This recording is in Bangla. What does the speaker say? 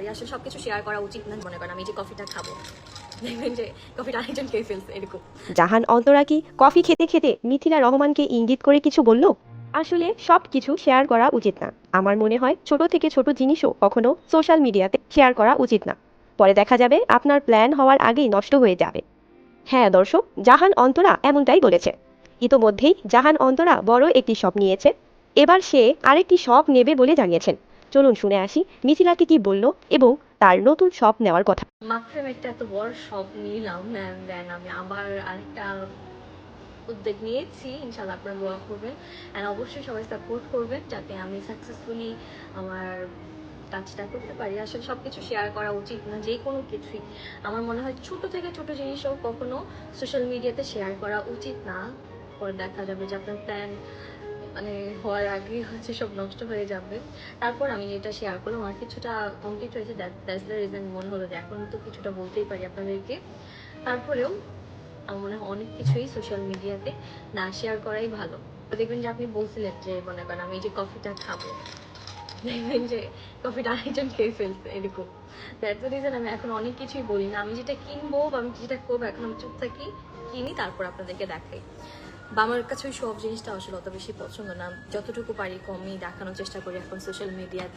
পারি, আসলে সবকিছু শেয়ার করা উচিত না। মনে করেন আমি যে কফিটা খাবো, দেখবেন যে কফিটা আরেকজন খেয়ে ফেলছে এরকম। জাহান অন্তরা কি কফি খেতে খেতে মিথিলা রহমানকে ইঙ্গিত করে কিছু বলল? আসলে সব কিছু শেয়ার করা উচিত না। আমার মনে হয় ছোট থেকে ছোট জিনিসও কখনো সোশ্যাল মিডিয়াতে শেয়ার করা উচিত না। পরে দেখা যাবে আপনার প্ল্যান হওয়ার আগেই নষ্ট হয়ে যাবে। হ্যাঁ দর্শক, জাহান অন্তরা এমনটাই বলেছে। ইতোমধ্যেই জাহান অন্তরা বড় একটি শপ নিয়েছে। এবার সে আরেকটি শপ নেবে বলে জানিয়েছেন। চলুন শুনে আসি মিথিলাকে কি বলল এবং তার নতুন শপ নেওয়ার কথা। মাত্র একটা এত বড় শপ নিলাম, দেন আমি আবার আরেকটা উদ্যোগ নিয়েছি। ইনশাল্লাহ আপনারা দোয়া করবেন অ্যান্ড অবশ্যই সবাই সাপোর্ট করবেন যাতে আমি সাকসেসফুলি আমার কাজটা করতে পারি। আসলে সবকিছু শেয়ার করা উচিত না, যে কোনো কিছুই আমার মনে হয় ছোট থেকে ছোট জিনিসও কখনো সোশ্যাল মিডিয়াতে শেয়ার করা উচিত না। পরে দেখা যাবে যে আপনার প্ল্যান মানে হওয়ার আগেই হচ্ছে সব নষ্ট হয়ে যাবে। তারপর আমি যেটা শেয়ার করলাম আমার কিছুটা কমপ্লিট হয়েছে, দ্যাটস দ্য রিজন মনে হলো যে এখন তো কিছুটা বলতেই পারি আপনাদেরকে। তারপরেও আমার মনে হয় অনেক কিছুই সোশ্যাল মিডিয়াতে না শেয়ার করাই ভালো। দেখবেন যে আপনি বলছিলেন যে মনে করেন আমি যে কফিটা খাবো, দেখবেন যে কফিটা আরেকজন খেয়ে ফেলছে এরকম। দ্যাটস দ্য রিজন আমি এখন অনেক কিছুই বলি না। আমি যেটা কিনবো বা আমি যেটা করবো এখন আমি চুপ থাকি, কিনি, তারপর আপনাদেরকে দেখাই। বা আমার কাছে ওই সব জিনিসটা আসলে অত বেশি পছন্দ না। যতটুকু পারি কমই দেখানোর চেষ্টা করি এখন সোশ্যাল মিডিয়াতে।